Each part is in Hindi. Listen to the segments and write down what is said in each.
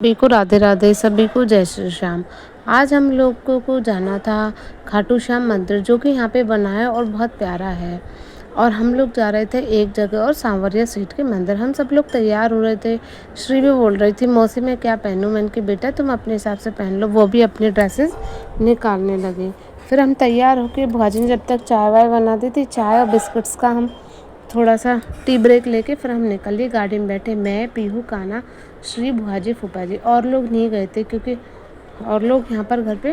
सभी को राधे राधे, सभी को जय श्री श्याम। आज हम लोगों को जाना था खाटू श्याम मंदिर, जो कि यहाँ पे बना है और बहुत प्यारा है। और हम लोग जा रहे थे एक जगह और सांवरिया सीट के मंदिर। हम सब लोग तैयार हो रहे थे। श्री भी बोल रही थी, मौसी मैं क्या पहनूं? मैंने कि बेटा तुम अपने हिसाब से पहन लो। वो भी अपनी ड्रेसेस निकालने लगे। फिर हम तैयार होके भाजी ने जब तक चाय वाय बना दी थी, चाय और बिस्कुट्स का हम थोड़ा सा टी ब्रेक लेके फिर हम निकल लिए। गाड़ी में बैठे मैं, पीहू, कान्हा, श्री, बुआजी, फूफा जी। और लोग नहीं गए थे क्योंकि और लोग यहाँ पर घर पे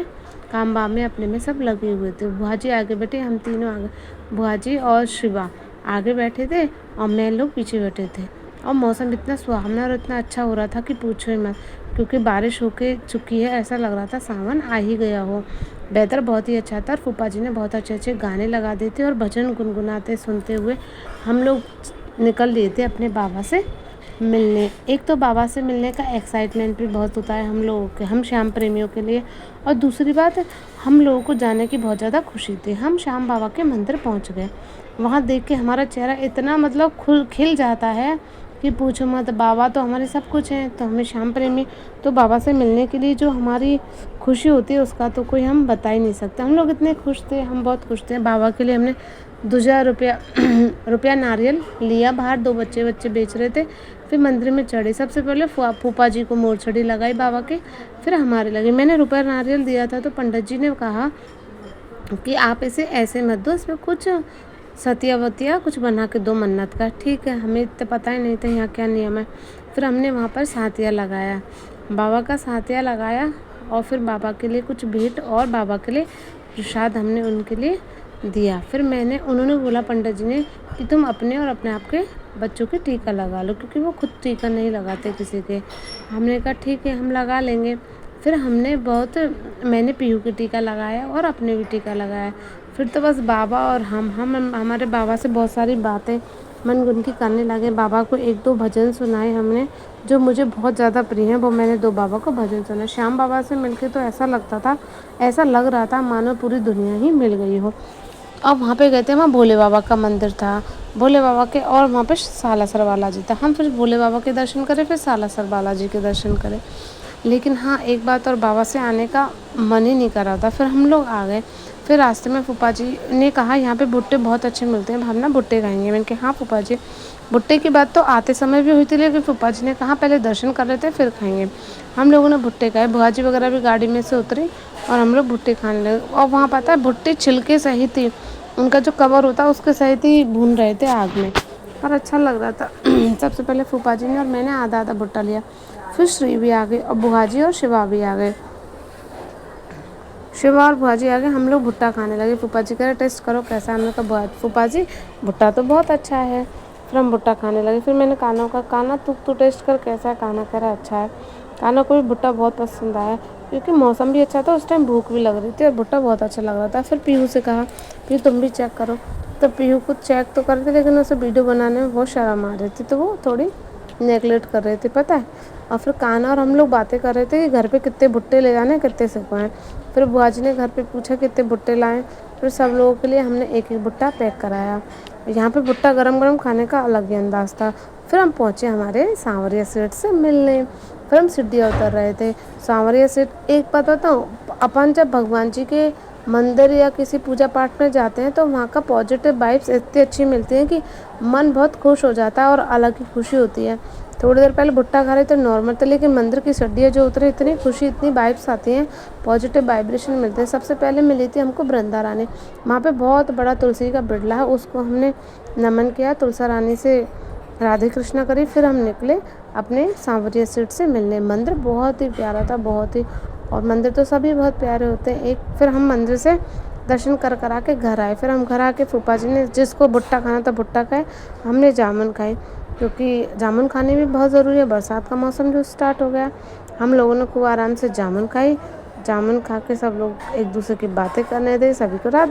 काम वाम में अपने में सब लगे हुए थे। बुआजी आगे बैठे, हम तीनों आगे, बुआजी और शिवा आगे बैठे थे और मैं लोग पीछे बैठे थे। और मौसम इतना सुहावना और इतना अच्छा हो रहा था कि पूछो ही मत, क्योंकि बारिश होके चुकी है, ऐसा लग रहा था सावन आ ही गया हो। वेदर बहुत ही अच्छा था और फूफा जी ने बहुत अच्छे अच्छे गाने लगा दिए थे और भजन गुनगुनाते सुनते हुए हम लोग निकल लिए थे अपने बाबा से मिलने। एक तो बाबा से मिलने का एक्साइटमेंट भी बहुत होता है हम लोगों के, हम श्याम प्रेमियों के लिए। और दूसरी बात, हम लोगों को जाने की बहुत ज़्यादा खुशी थी। हम श्याम बाबा के मंदिर पहुंच गए। वहाँ देख के हमारा चेहरा इतना मतलब खिल जाता है कि पूछो मत। बाबा तो हमारे सब कुछ हैं, तो हमें श्याम प्रेमी तो बाबा से मिलने के लिए जो हमारी खुशी होती है उसका तो कोई हम बता ही नहीं सकते। हम लोग इतने खुश थे, हम बहुत खुश थे। बाबा के लिए हमने 2000 रुपया रुपया नारियल लिया। बाहर दो बच्चे बेच रहे थे। फिर मंदिर में चढ़े। सबसे पहले फूफा जी को मोरछड़ी लगाई बाबा के, फिर हमारे लगे। मैंने रुपया नारियल दिया था तो पंडित जी ने कहा कि आप इसे ऐसे मत दो, इसमें कुछ सतिया वतिया कुछ बना के दो मन्नत का। ठीक है, हमें इतना पता ही नहीं था यहाँ क्या नियम है। फिर हमने वहाँ पर सातिया लगाया, बाबा का सातिया लगाया। और फिर बाबा के लिए कुछ भेंट और बाबा के लिए प्रसाद हमने उनके लिए दिया। फिर उन्होंने बोला पंडित जी ने कि तुम अपने और अपने आपके बच्चों के टीका लगा लो, क्योंकि वो खुद टीका नहीं लगाते किसी के। हमने कहा ठीक है हम लगा लेंगे। फिर मैंने पीहू के टीका लगाया और अपने भी टीका लगाया। फिर तो बस बाबा और हम हमारे बाबा से बहुत सारी बातें मनगुन की करने लगे। बाबा को एक दो भजन सुनाए हमने जो मुझे बहुत ज़्यादा प्रिय हैं। वो मैंने दो बाबा को भजन सुनाए। श्याम बाबा से मिलके तो ऐसा लग रहा था मानो पूरी दुनिया ही मिल गई हो। अब वहाँ पे गए थे, वहाँ भोले बाबा का मंदिर था, भोले बाबा के, और वहाँ पे सालासर बालाजी था। हम फिर भोले बाबा के दर्शन करें, फिर सालासर बालाजी के दर्शन करें। लेकिन हाँ एक बात और, बाबा से आने का मन ही नहीं कर रहा था। फिर हम लोग आ गए। फिर रास्ते में फूफा जी ने कहा यहाँ पे भुट्टे बहुत अच्छे मिलते हैं, हम ना भुट्टे खाएंगे। मैंने कहा हाँ फूफा जी। भुट्टे की बात तो आते समय भी हुई थी, लेकिन फूफा जी ने कहा पहले दर्शन कर लेते फिर खाएंगे। हम लोगों ने भुट्टे खाए। बुआ जी वगैरह भी गाड़ी में से उतरी और हम लोग भुट्टे खाने लगे। और वहाँ पता है भुट्टे छिलके सहित ही, उनका जो कवर होता है उसके सहित ही भून रहे थे आग में, और अच्छा लग रहा था। सबसे पहले फूफा जी ने और मैंने आधा आधा भुट्टा लिया। फिर श्री भी आ गए और बुआ जी और शिवा भी आ गए। शिवा और बुआ जी आ गए, हम लोग भुट्टा खाने लगे। फूफा जी कह रहे टेस्ट करो कैसा है। हमने कहा फूफा जी भुट्टा तो बहुत अच्छा है। फिर हम भुट्टा खाने लगे। फिर मैंने कान्हा का, कान्हा तू टेस्ट कर कैसा है। कान्हा कह रहा अच्छा है। कान्हा को भी भुट्टा बहुत पसंद आया, क्योंकि मौसम भी अच्छा था, उस टाइम भूख भी लग रही थी और भुट्टा बहुत अच्छा लग रहा था। फिर पीहू से कहा पीहू तुम भी चेक करो। तो पीहू को चेक तो करते, लेकिन उसे वीडियो बनाने में बहुत शर्म आ रही थी, तो वो थोड़ी नेगलेक्ट कर रहे थे पता है। और फिर कान्हा और हम लोग बातें कर रहे थे कि घर पे कितने भुट्टे ले जाने, कितने सिखवाएं। फिर बुआ जी ने घर पे पूछा कितने भुट्टे लाएं। फिर सब लोगों के लिए हमने एक एक भुट्टा पैक कराया। यहाँ पे भुट्टा गरम गरम खाने का अलग ही अंदाज़ था। फिर हम पहुँचे हमारे सांवरिया सेठ से मिलने। फिर हम सीढ़ियाँ उतर रहे थे। सांवरिया सेठ, एक बात बताऊँ, अपन जब भगवान जी के मंदिर या किसी पूजा पाठ में जाते हैं तो वहाँ का पॉजिटिव वाइब्स इतनी अच्छी मिलती हैं कि मन बहुत खुश हो जाता है और अलग ही खुशी होती है। थोड़ी देर पहले भुट्टा खा रहे थे नॉर्मल थे, लेकिन मंदिर की सीढ़ियाँ जो उतरे, इतनी खुशी, इतनी वाइब्स आती हैं, पॉजिटिव वाइब्रेशन मिलते हैं। सबसे पहले मिली थी हमको वृंदा रानी। वहाँ पे बहुत बड़ा तुलसी का बिड़ला है, उसको हमने नमन किया, तुलसा रानी से राधे कृष्णा करी। फिर हम निकले अपने सांवरिया सेठ से मिलने। मंदिर बहुत ही प्यारा था, बहुत ही, और मंदिर तो सभी बहुत प्यारे होते हैं। फिर हम मंदिर से दर्शन करा के घर आए। फिर हम घर आके फूफा जी ने, जिसको भुट्टा खाना था भुट्टा खाए, हमने जामुन खाए, क्योंकि जामुन खाने भी बहुत ज़रूरी है। बरसात का मौसम जो स्टार्ट हो गया, हम लोगों ने खूब आराम से जामुन खाई। जामुन खा के सब लोग एक दूसरे की बातें करने थे। सभी को राधे।